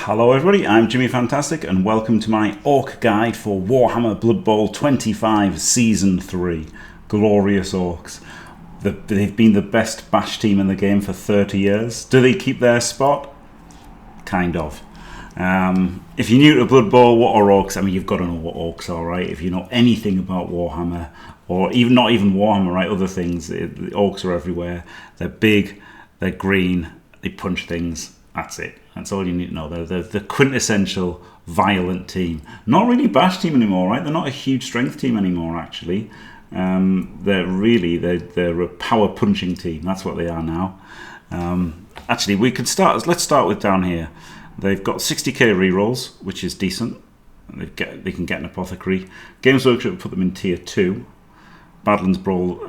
Hello everybody, I'm Jimmy Fantastic and welcome to my Orc guide for Warhammer Bloodbowl 25 Season 3. Glorious Orcs. They've been the best bash team in the game for 30 years. Do they keep their spot? Kind of. If you're new to Bloodbowl, what are Orcs? I mean, you've got to know what Orcs are, right? If you know anything about Warhammer, or even not even Warhammer, right? Other things, the Orcs are everywhere. They're big, they're green, they punch things. That's it. That's all you need to know. They're the quintessential violent team. Not really a bash team anymore, right? They're not a huge strength team anymore, actually. They're a power punching team. That's what they are now. Actually, we could start. Let's start with down here. They've got 60k rerolls, which is decent. They can get an apothecary. Games Workshop put them in tier 2. Badlands Brawl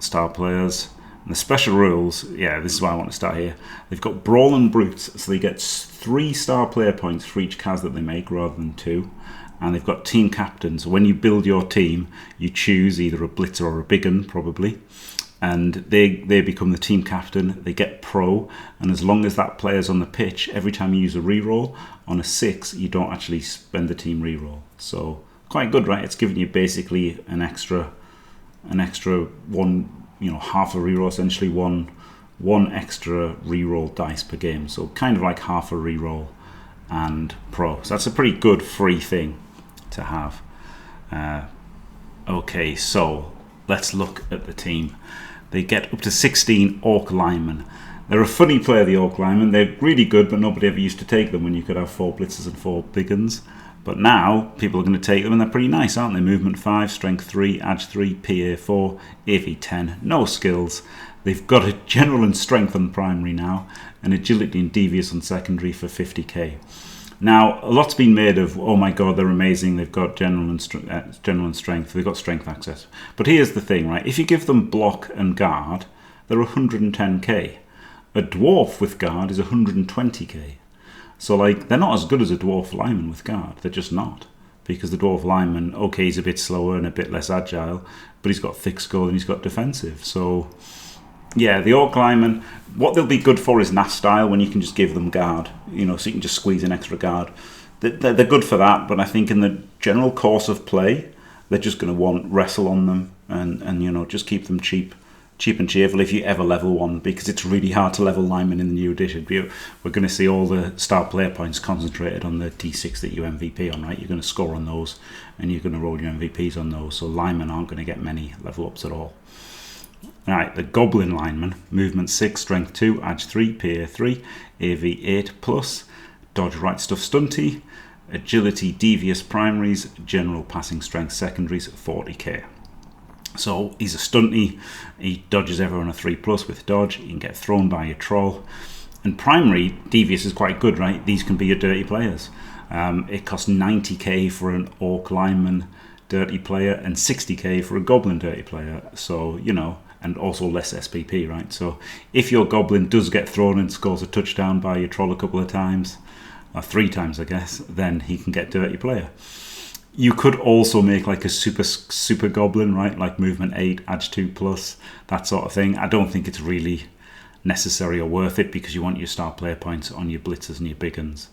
star players. And the special rules, yeah, this is why I want to start here. They've got Brawl and Brutes, so they get 3 star player points for each cas that they make rather than 2. And they've got team captains. So when you build your team, you choose either a blitzer or a big un, probably. And they become the team captain. They get pro. And as long as that player's on the pitch, every time you use a reroll, on a 6, you don't actually spend the team reroll. So quite good, right? It's giving you basically an extra one, half a reroll, essentially one extra reroll dice per game. So kind of like half a reroll and pro. So that's a pretty good free thing to have. Okay, so let's look at the team. They get up to 16 Orc linemen. They're a funny player, the Orc linemen. They're really good, but nobody ever used to take them when you could have 4 blitzers and 4 big uns. But now, people are going to take them, and they're pretty nice, aren't they? Movement 5, Strength 3, Ag 3, PA 4, AV 10. No skills. They've got a General and Strength on primary now, and Agility and Devious on secondary for 50k. Now, a lot's been made of, oh my god, they're amazing, they've got General and Strength, they've got Strength access. But here's the thing, right? If you give them Block and Guard, they're 110k. A Dwarf with Guard is 120k. So, they're not as good as a Dwarf lineman with Guard. They're just not. Because the Dwarf lineman, okay, he's a bit slower and a bit less agile, but he's got thick skull and he's got defensive. So, yeah, the Orc lineman, what they'll be good for is NAF style, when you can just give them Guard, so you can just squeeze an extra Guard. They're good for that, but I think in the general course of play, they're just going to want Wrestle on them and just keep them cheap and cheerful if you ever level one, because it's really hard to level linemen in the new edition. We're going to see all the star player points concentrated on the D6 that you MVP on, right? You're going to score on those and you're going to roll your MVPs on those, so linemen aren't going to get many level ups at all. Alright, the Goblin lineman, movement 6, strength 2, Ag 3, PA 3, AV 8+, dodge right stuff stunty, agility devious primaries, general passing strength secondaries 40k. So he's a stunty, he dodges everyone a 3+ with dodge, he can get thrown by a troll. And primary, devious is quite good, right? These can be your dirty players. It costs 90k for an Orc lineman dirty player and 60k for a Goblin dirty player. So, and also less SPP, right? So if your Goblin does get thrown and scores a touchdown by your troll a couple of times, or 3 times I guess, then he can get dirty player. You could also make like a super Goblin, right? Like movement 8, Ag 2+, that sort of thing. I don't think it's really necessary or worth it, because you want your star player points on your blitzers and your big uns.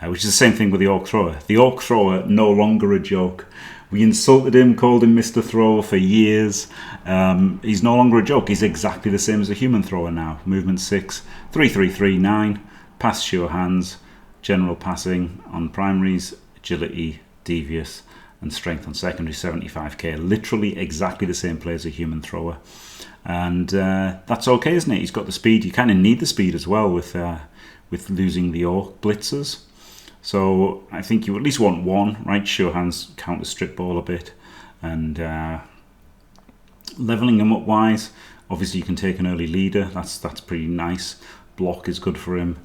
Which is the same thing with the Orc Thrower. The Orc Thrower, no longer a joke. We insulted him, called him Mr. Thrower for years. He's no longer a joke. He's exactly the same as a human thrower now. Movement 6, 3, 3, 3, 9, pass sure hands, general passing on primaries, agility, devious, and strength on secondary 75k. Literally exactly the same play as a human thrower. And that's okay, isn't it? He's got the speed. You kind of need the speed as well with losing the Orc blitzers. So I think you at least want 1, right? Sure hands counters strip ball a bit. And leveling them up wise, obviously you can take an early leader. That's pretty nice. Block is good for him.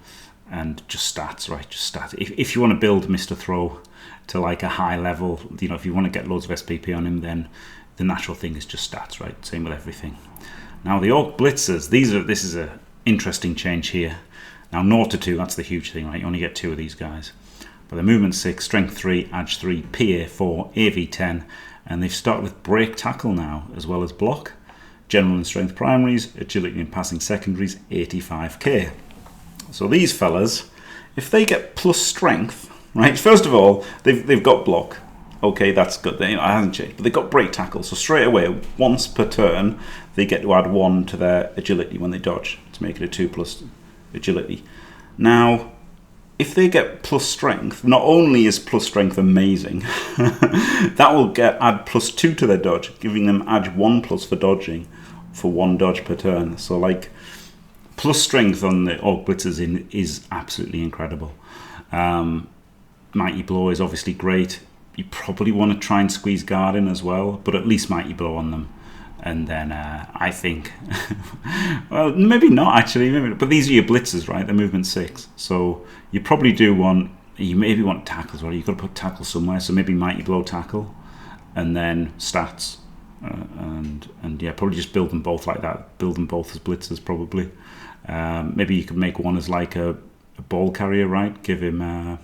And just stats, right? Just stats. If you want to build Mr. Throw to like a high level, if you want to get loads of SPP on him, then the natural thing is just stats, right? Same with everything. Now the Orc blitzers, this is a interesting change here. Now 0 to 2, that's the huge thing, right? You only get 2 of these guys. But the movement 6, strength 3, Ag 3, PA 4, AV 10, and they've started with break tackle now, as well as block. General and strength primaries, agility and passing secondaries 85k. So these fellas, if they get plus strength, right? First of all, they've got block. Okay, that's good. It hasn't changed, but they've got break tackle. So straight away, once per turn, they get to add 1 to their agility when they dodge to make it a 2+ agility. Now, if they get plus strength, not only is plus strength amazing, that will add +2 to their dodge, giving them add 1+ for dodging for 1 dodge per turn. So like plus strength on the Orc Blitzers is absolutely incredible. Mighty Blow is obviously great. You probably want to try and squeeze guard in as well, but at least Mighty Blow on them. And then I think, well, maybe not actually, but these are your blitzers, right? They're movement 6. So you probably do want, you maybe want tackle as well. You've got to put tackle somewhere. So maybe Mighty Blow tackle and then stats. And yeah, probably just build them both like that. Build them both as blitzers probably. Maybe you could make one as like a ball carrier, right? Give him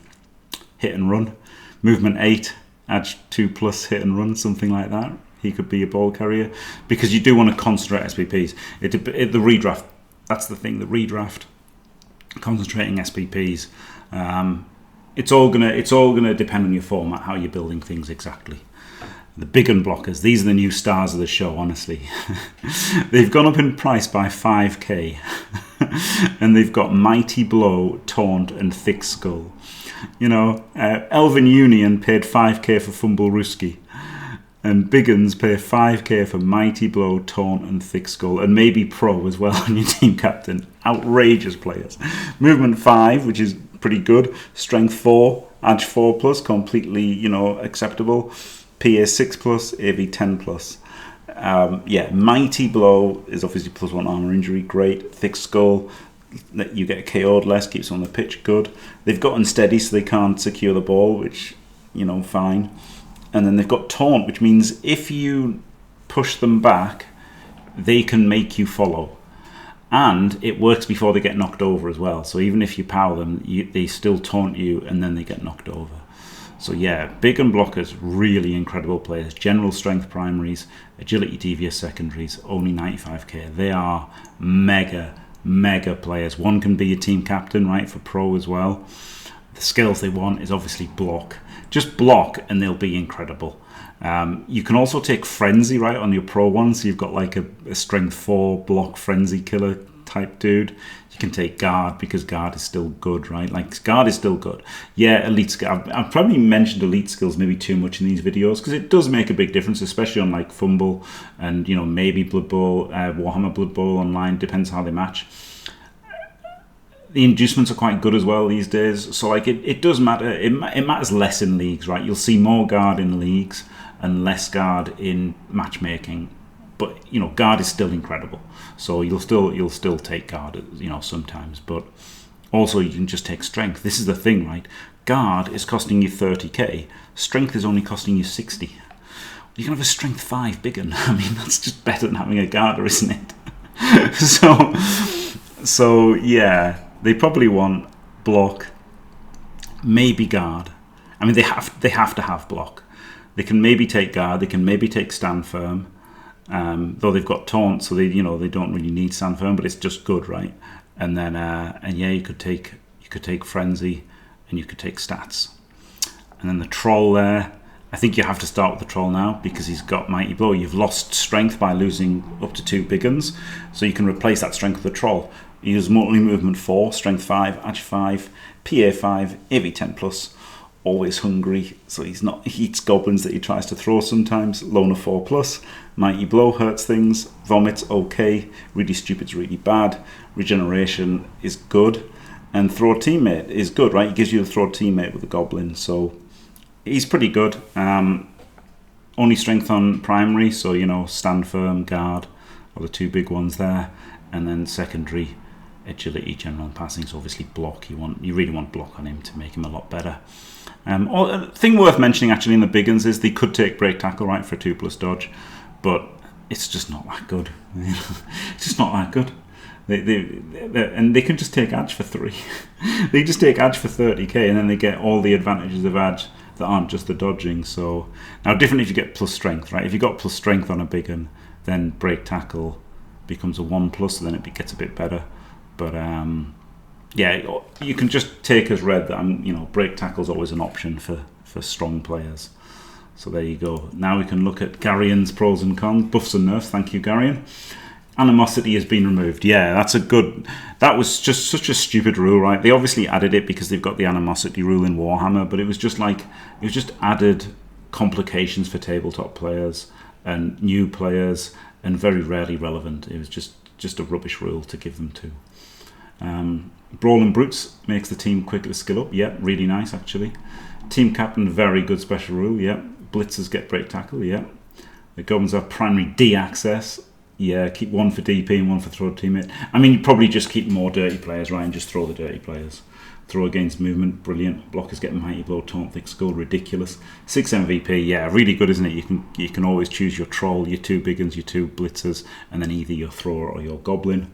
hit and run. Movement 8, add 2+ hit and run, something like that. He could be a ball carrier, because you do want to concentrate SPPs. The redraft, that's the thing. The redraft, concentrating SPPs. It's all gonna depend on your format, how you're building things exactly. The big un blockers, these are the new stars of the show. Honestly, they've gone up in price by 5k, and they've got Mighty Blow, Taunt, and Thick Skull. You know, Elven Union paid 5k for Fumble Ruski. And big uns pay 5k for Mighty Blow, Taunt, and Thick Skull, and maybe Pro as well on your team captain. Outrageous players. Movement 5, which is pretty good. Strength 4, Edge 4+, completely, you know, acceptable. PA 6+, AV 10+. Yeah, Mighty Blow is obviously +1 armor injury, great. Thick Skull, that you get KO'd less, keeps on the pitch, good. They've got unsteady, so they can't secure the ball, which, you know, fine. And then they've got Taunt, which means if you push them back, they can make you follow. And it works before they get knocked over as well. So even if you power them, they still taunt you, and then they get knocked over. So yeah, big and blockers, really incredible players. General strength primaries, agility devious secondaries, only 95k. They are mega players. One can be a team captain, right, for Pro as well. The skills they want is obviously block. Just block and they'll be incredible. You can also take Frenzy, right, on your Pro one. So you've got like a strength 4 block Frenzy killer type dude. You can take Guard, because Guard is still good, right? Like, Guard is still good. Yeah, elite skill. I've probably mentioned elite skills maybe too much in these videos, because it does make a big difference, especially on like Fumble and, you know, maybe Bloodbowl, Warhammer Bloodbowl online, depends how they match. The inducements are quite good as well these days, so like it does matter. It matters less in leagues, right? You'll see more Guard in leagues and less Guard in matchmaking, but you know, Guard is still incredible. So you'll still take Guard, you know, sometimes, but also you can just take Strength. This is the thing, right? Guard is costing you 30k. Strength is only costing you 60. You can have a Strength 5 big un. I mean, that's just better than having a Guarder, isn't it? So yeah. They probably want block, maybe Guard. I mean, they have to have block. They can maybe take Guard. They can maybe take Stand Firm. Though they've got Taunt, so they don't really need Stand Firm, but it's just good, right? And then and yeah, you could take Frenzy, and you could take Stats. And then the Troll there. I think you have to start with the Troll now, because he's got Mighty Blow. You've lost Strength by losing up to 2 big uns, so you can replace that Strength with the Troll. He has Movement 4, Strength 5, Edge 5, PA 5, AV 10+, always hungry, so he eats goblins that he tries to throw sometimes. Loner 4+, Mighty Blow hurts things, Vomit's okay, Really Stupid's really bad, Regeneration is good, and Throw Teammate is good, right? He gives you a Throw Teammate with the Goblin, so he's pretty good. Only Strength on primary, so you know, Stand Firm, Guard are the 2 big ones there, and then secondary, agility, general, and passing. So obviously block. You really want block on him to make him a lot better. A thing worth mentioning actually in the big uns is they could take break tackle, right, for 2+ dodge, but it's just not that good. It's just not that good. And they can just take Edge for 3. They just take Edge for 30k, and then they get all the advantages of Edge that aren't just the dodging. So now, different if you get plus strength, right? If you got plus strength on a big un, then break tackle becomes a 1+, so then it gets a bit better. But yeah, you can just take as read that break tackle is always an option for strong players. So there you go. Now we can look at Garion's pros and cons, buffs and nerfs. Thank you, Garion. Animosity has been removed. Yeah, that was just such a stupid rule, right? They obviously added it because they've got the animosity rule in Warhammer, but it was just added complications for tabletop players and new players, and very rarely relevant. It was just a rubbish rule to give them to. Brawl and Brutes makes the team quicker to skill up. Yeah, really nice actually. Team captain, very good special rule. Yeah. Blitzers get break tackle. Yeah. The Goblins have primary D access. Yeah, keep one for DP and one for throw teammate. I mean, you probably just keep more dirty players, right, and just throw the dirty players. Throw against movement, brilliant. Blockers get mighty blow, taunt, thick skull, ridiculous. 6 MVP, yeah, really good, isn't it? You can always choose your troll, your 2 big uns, your 2 blitzers, and then either your thrower or your goblin.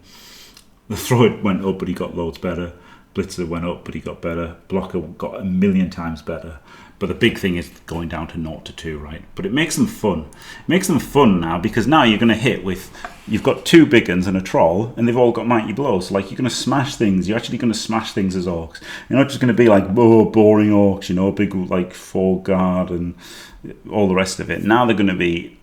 The thrower went up, but he got loads better. Blitzer went up, but he got better. Blocker got 1,000,000 times better. But the big thing is going down to 0 to 2, right? But it makes them fun. It makes them fun now because now you're going to hit with... You've got 2 big uns and a troll, and they've all got mighty blows. So, like, you're going to smash things. You're actually going to smash things as orcs. You're not just going to be like, oh, boring orcs, big, like, 4 guard and all the rest of it. Now they're going to be...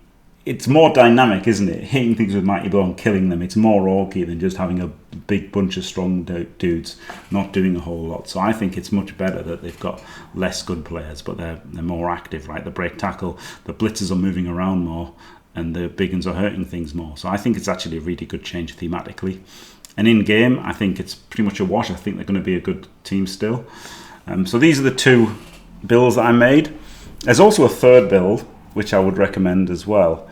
It's more dynamic, isn't it? Hitting things with mighty blow and killing them. It's more orky than just having a big bunch of strong dudes not doing a whole lot. So I think it's much better that they've got less good players, but they're more active, right? The break tackle, the blitzers are moving around more, and the big uns are hurting things more. So I think it's actually a really good change thematically. And in game, I think it's pretty much a wash. I think they're going to be a good team still. So these are the 2 builds that I made. There's also a third build, which I would recommend as well.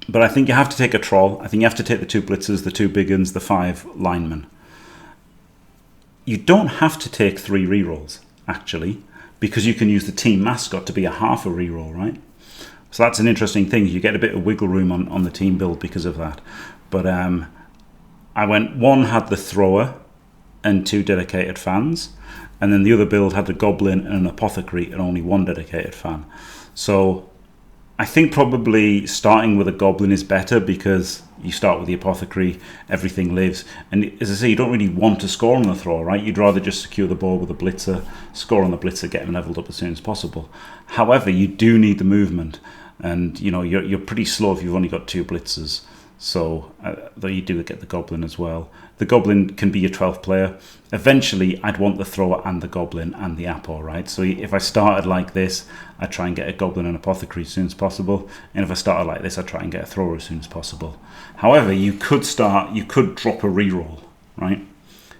But I think you have to take a troll. I think you have to take the 2 blitzers, the 2 big uns, the 5 linemen. You don't have to take 3 rerolls, actually, because you can use the team mascot to be a half a reroll, right? So that's an interesting thing. You get a bit of wiggle room on the team build because of that. But I went, 1 had the thrower and 2 dedicated fans, and then the other build had the goblin and an apothecary and only 1 dedicated fan. So I think probably starting with a goblin is better because you start with the apothecary, everything lives. And as I say, you don't really want to score on the thrower, right? You'd rather just secure the ball with a blitzer, score on the blitzer, get him leveled up as soon as possible. However, you do need the movement. And, you're pretty slow if you've only got 2 blitzers. So, though you do get the goblin as well. The goblin can be your 12th player. Eventually, I'd want the thrower and the goblin and the apo, right? So if I started like this, I'd try and get a goblin and apothecary as soon as possible. And if I started like this, I'd try and get a thrower as soon as possible. However, you could drop a reroll, right?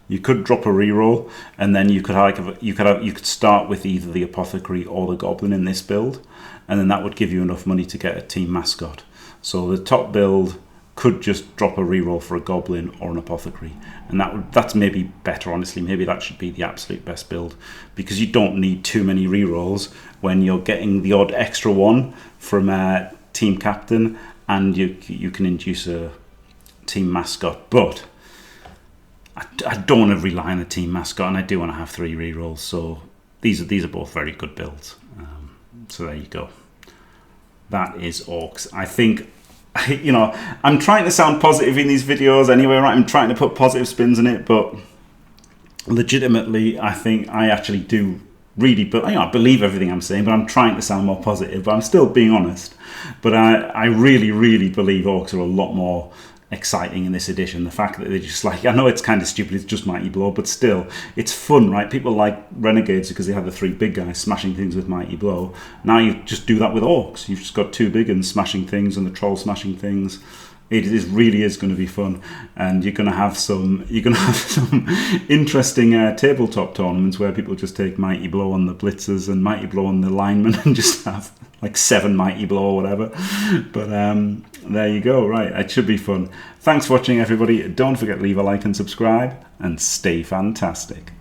You could drop a reroll, and then you could start with either the apothecary or the goblin in this build, and then that would give you enough money to get a team mascot. So the top build could just drop a reroll for a goblin or an apothecary, and that's maybe better, honestly. Maybe that should be the absolute best build, because you don't need too many rerolls when you're getting the odd extra one from a team captain, and you can induce a team mascot. But I don't want to rely on the team mascot, and I do want to have 3 rerolls. So these are both very good builds. So there you go. That is Orcs. I think, I'm trying to sound positive in these videos anyway, right? I'm trying to put positive spins in it, but legitimately, I think I actually do really, but I believe everything I'm saying, but I'm trying to sound more positive, but I'm still being honest. But I really, really believe Orcs are a lot more exciting in this edition. The fact that they're just like, I know it's kind of stupid, it's just Mighty Blow, but still, it's fun, right? People like Renegades because they have the 3 big guys smashing things with Mighty Blow. Now you just do that with Orcs. You've just got 2 big ones smashing things and the troll smashing things. It really is going to be fun, and you're going to have some interesting tabletop tournaments where people just take Mighty Blow on the blitzers and Mighty Blow on the linemen and just have like 7 Mighty Blow or whatever. But there you go, right? It should be fun. Thanks for watching, everybody. Don't forget to leave a like and subscribe, and stay fantastic.